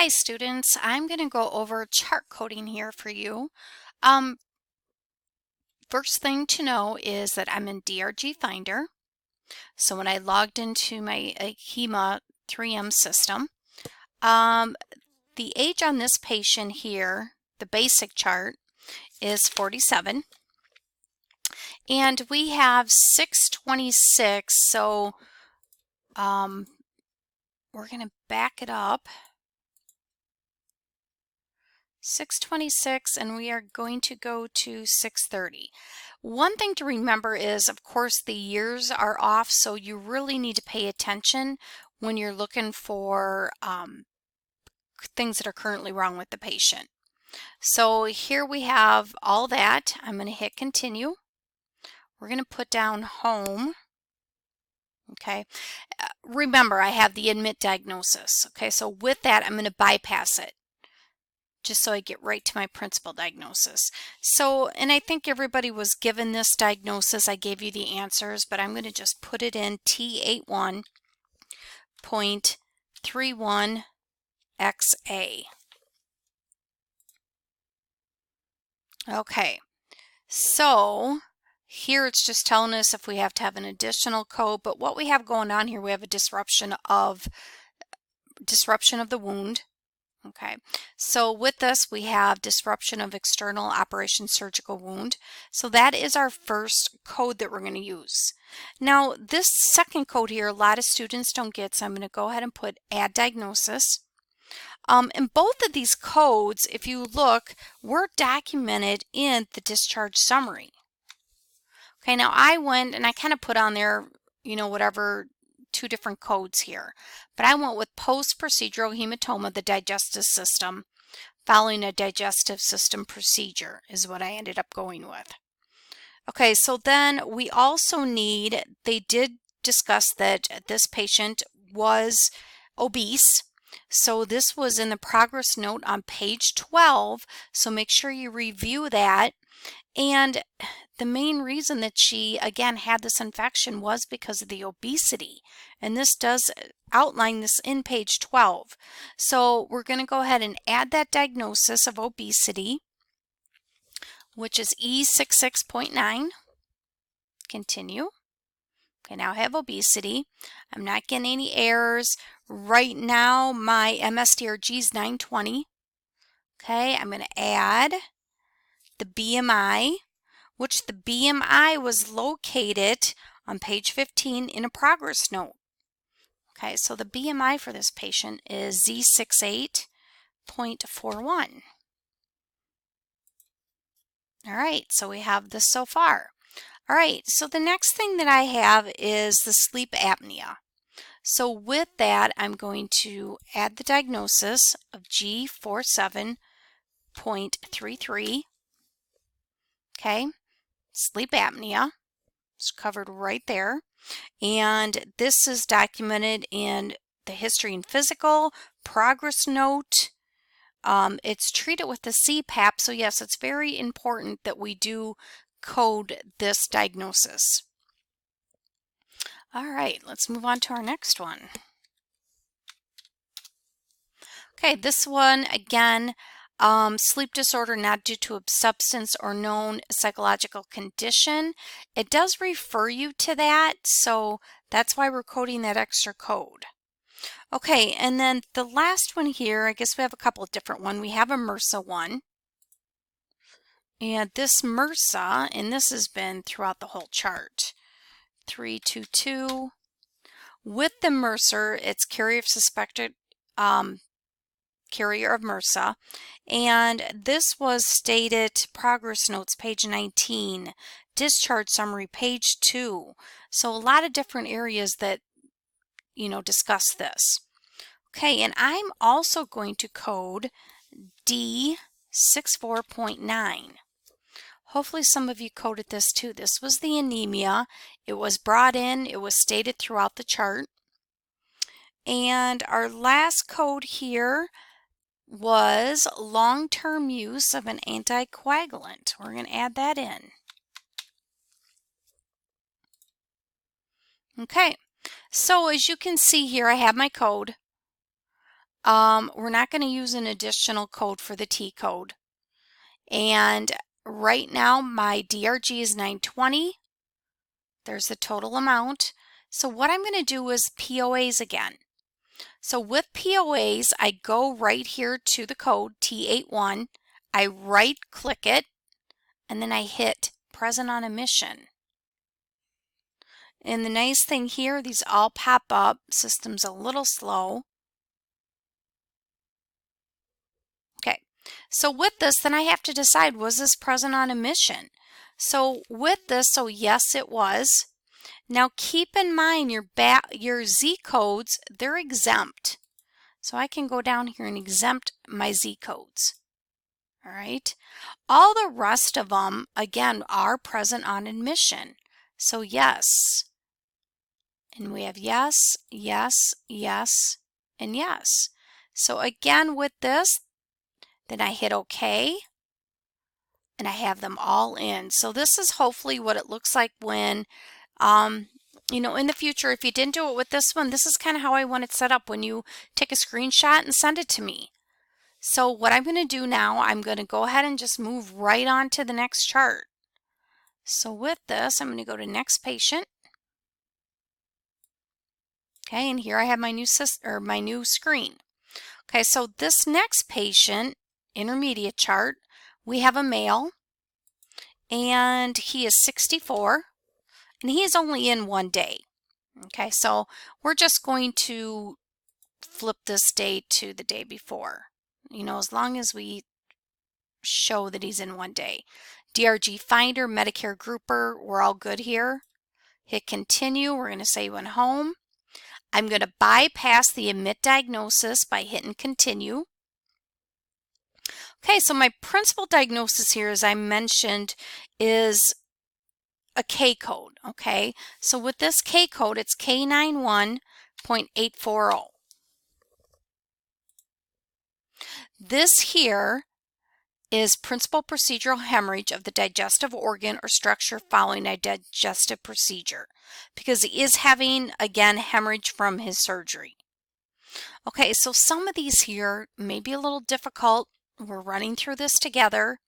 Hi students, I'm going to go over chart coding here for you. Um, First thing to know is that I'm in DRG Finder. So when I logged into my HEMA 3M system, the age on this patient here, the basic chart, is 47. And we have 626, so we're going to back it up. 626, and we are going to go to 630. One thing to remember is, of course, the years are off, so you really need to pay attention when you're looking for things that are currently wrong with the patient. So here we have all that. I'm going to hit continue. We're going to put down home. Okay. Remember, I have the admit diagnosis. Okay, so with that, I'm going to bypass it, just so I get right to my principal diagnosis. So, and I think everybody was given this diagnosis. I gave you the answers, but I'm going to just put it in T81.31XA. Okay, so here it's just telling us if we have to have an additional code, but what we have going on here, we have a disruption of the wound. Okay, so with this we have disruption of external operation surgical wound. So that is our first code that we're going to use. Now this second code here, a lot of students don't get, so I'm going to go ahead and put add diagnosis. And both of these codes, if you look, were documented in the discharge summary. Okay, now I went and I kind of put on there, whatever, two different codes here, but I went with post-procedural hematoma, the digestive system, following a digestive system procedure is what I ended up going with. Okay, so then we also need, they did discuss that this patient was obese. So this was in the progress note on page 12, so make sure you review that. And the main reason that she, again, had this infection was because of the obesity. And this does outline this in page 12. So we're going to go ahead and add that diagnosis of obesity, which is E66.9. Continue. Okay, now I have obesity. I'm not getting any errors. Right now, my MSDRG is 920. Okay, I'm going to add the BMI, which the BMI was located on page 15 in a progress note. Okay, so the BMI for this patient is Z68.41. All right, so we have this so far. All right, so the next thing that I have is the sleep apnea. So with that, I'm going to add the diagnosis of G47.33. Okay, sleep apnea. It's covered right there. And this is documented in the history and physical, progress note. It's treated with the CPAP, so yes, it's very important that we do code this diagnosis. All right, let's move on to our next one. Okay, this one again, sleep disorder not due to a substance or known psychological condition. It does refer you to that, so that's why we're coding that extra code. Okay, and then the last one here, I guess we have a couple of different ones. We have a MRSA one. And this MRSA, and this has been throughout the whole chart, 322. With the MRSA, it's carrier of suspected carrier of MRSA, and this was stated progress notes, page 19, discharge summary, page 2. So a lot of different areas that, discuss this. Okay, and I'm also going to code D64.9. Hopefully some of you coded this too. This was the anemia. It was brought in, it was stated throughout the chart. And our last code here was long-term use of an anticoagulant. We're going to add that in. Okay, so as you can see here, I have my code. we're not going to use an additional code for the T code. And right now my DRG is 920. There's the total amount. So what I'm going to do is POAs again. So with POAs, I go right here to the code T81, I right click it, and then I hit present on emission. And the nice thing here, these all pop up. System's a little slow. Okay, so with this, then I have to decide, was this present on emission? So with this, so yes, it was. Now keep in mind your Z codes, they're exempt. So I can go down here and exempt my Z codes. All right. All the rest of them, again, are present on admission. So yes. And we have yes, yes, yes, and yes. So again, with this, then I hit OK. And I have them all in. So this is hopefully what it looks like when, you know, in the future, if you didn't do it with this one, this is kind of how I want it set up when you take a screenshot and send it to me. So what I'm going to do now, I'm going to go ahead and just move right on to the next chart. So with this, I'm going to go to next patient. Okay, and here I have my new screen. Okay, so this next patient, intermediate chart, we have a male, and he is 64, and he is only in 1 day. Okay, so we're just going to flip this day to the day before. You know, as long as we show that he's in 1 day. DRG Finder, Medicare Grouper, we're all good here. Hit continue. We're going to say he went home. I'm going to bypass the admit diagnosis by hitting continue. Okay, so my principal diagnosis here, as I mentioned, is a K code. Okay, so with this K code, it's K91.840. This here is principal procedural hemorrhage of the digestive organ or structure following a digestive procedure, because he is having, again, hemorrhage from his surgery. Okay, so some of these here may be a little difficult. We're running through this together.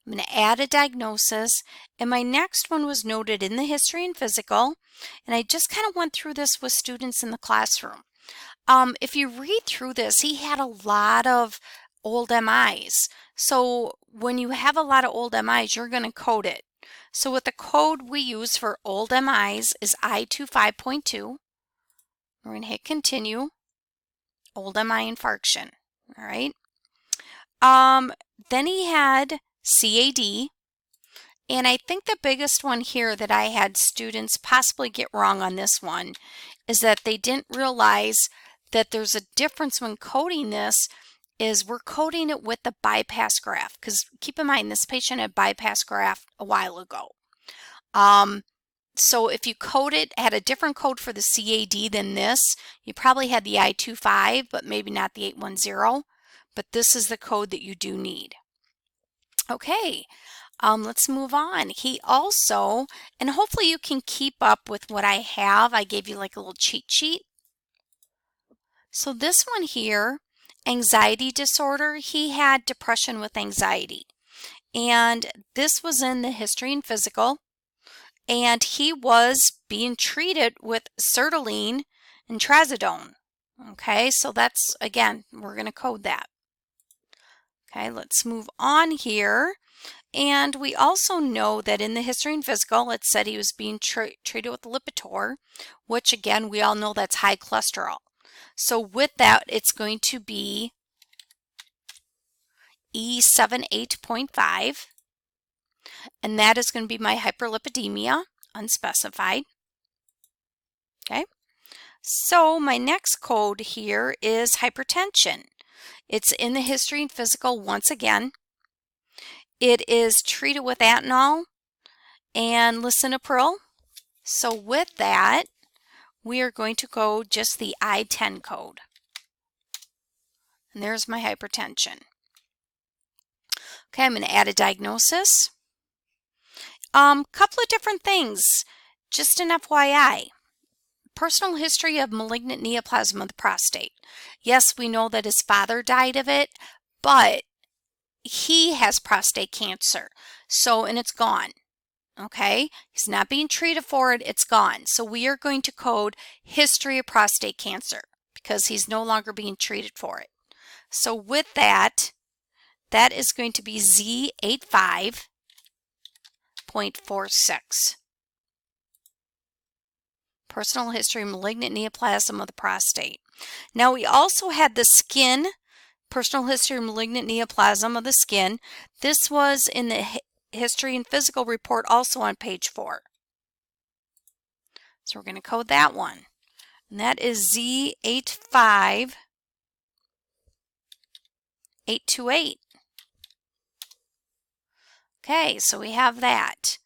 I'm going to add a diagnosis, and my next one was noted in the history and physical, and I just kind of went through this with students in the classroom. If you read through this, he had a lot of old MIs. So when you have a lot of old MIs, you're going to code it. So what the code we use for old MIs is I25.2. We're going to hit continue. Old MI infarction. All right. Then he had CAD. And I think the biggest one here that I had students possibly get wrong on this one is that they didn't realize that there's a difference when coding this. Is we're coding it with the bypass graph, because keep in mind this patient had bypass graph a while ago. So if you code it, had a different code for the CAD than this, you probably had the I25, but maybe not the 810, but this is the code that you do need. Okay, let's move on. He also, and hopefully you can keep up with what I have. I gave you like a little cheat sheet. So this one here, anxiety disorder, he had depression with anxiety. And this was in the history and physical. And he was being treated with sertraline and trazodone. Okay, so that's, again, we're going to code that. Okay, let's move on here. And we also know that in the history and physical, it said he was being treated with Lipitor, which again, we all know that's high cholesterol. So with that, it's going to be E78.5, and that is going to be my hyperlipidemia, unspecified. Okay, so my next code here is hypertension. It's in the history and physical once again. It is treated with Atenol and lisinopril. So with that, we are going to go just the I10 code. And there's my hypertension. Okay, I'm going to add a diagnosis. Couple of different things, just an FYI. personal history of malignant neoplasm of the prostate. Yes, we know that his father died of it, but he has prostate cancer. So, and it's gone. Okay, he's not being treated for it, it's gone. So we are going to code history of prostate cancer because he's no longer being treated for it. So with that, that is going to be Z85.46. Personal history of malignant neoplasm of the prostate. Now we also had the skin, personal history of malignant neoplasm of the skin. This was in the history and physical report, also on page 4. So we're going to code that one. And that is Z85828. Okay, so we have that.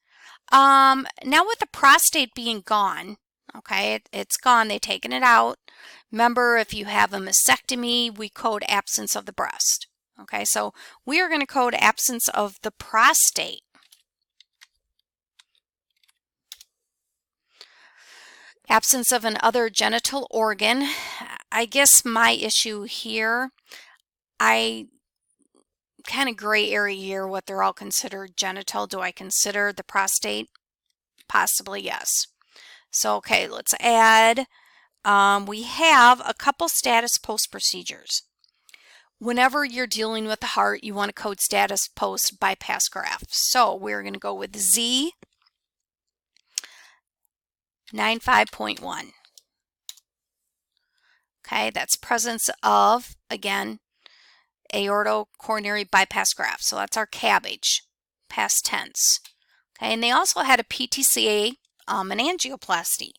Now with the prostate being gone, okay, it's gone, they've taken it out. Remember, if you have a mastectomy, we code absence of the breast. Okay, so we are going to code absence of the prostate. Absence of an other genital organ. I guess my issue here, I kind of gray area here what they're all considered genital. Do I consider the prostate? Possibly yes. So okay, let's add, we have a couple status post procedures. Whenever you're dealing with the heart, you want to code status post bypass graft. So we're going to go with Z95.1. Okay, that's presence of, again, aortocoronary bypass graft. So that's our CABG, past tense. Okay, and they also had a PTCA an angioplasty.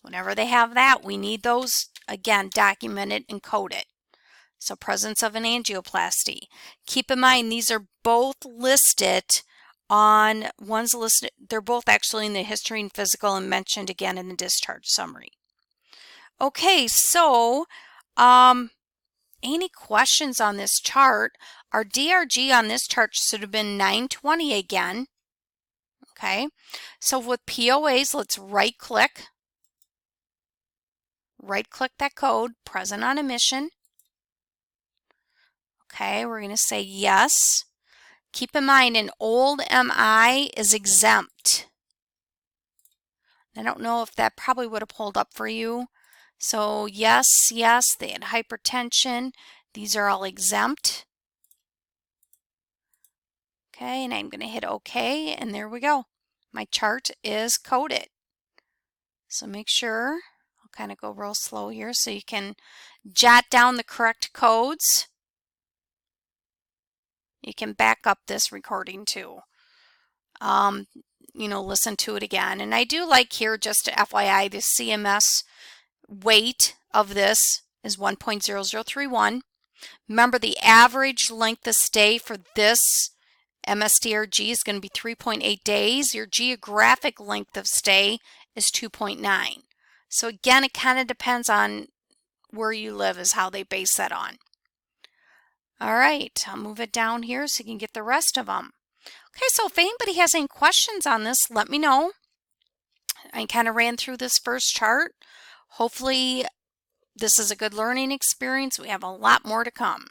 Whenever they have that, we need those, again, documented and coded. So presence of an angioplasty. Keep in mind, these are both listed on, one's listed, they're both actually in the history and physical and mentioned again in the discharge summary. Okay, so any questions on this chart? Our DRG on this chart should have been 920 again. Okay, so with POAs, let's right-click that code, present on emission. Okay, we're going to say yes. Keep in mind, an old MI is exempt. I don't know if that probably would have pulled up for you. So yes, yes, they had hypertension. These are all exempt. Okay, and I'm going to hit OK, and there we go. My chart is coded. So make sure, I'll kind of go real slow here so you can jot down the correct codes. You can back up this recording too. You know, listen to it again. And I do like here, just to FYI, the CMS weight of this is 1.0031. Remember, the average length of stay for this MSDRG is going to be 3.8 days. Your geographic length of stay is 2.9. So again, it kind of depends on where you live is how they base that on. All right, I'll move it down here so you can get the rest of them. Okay, so if anybody has any questions on this, let me know. I kind of ran through this first chart. Hopefully this is a good learning experience. We have a lot more to come.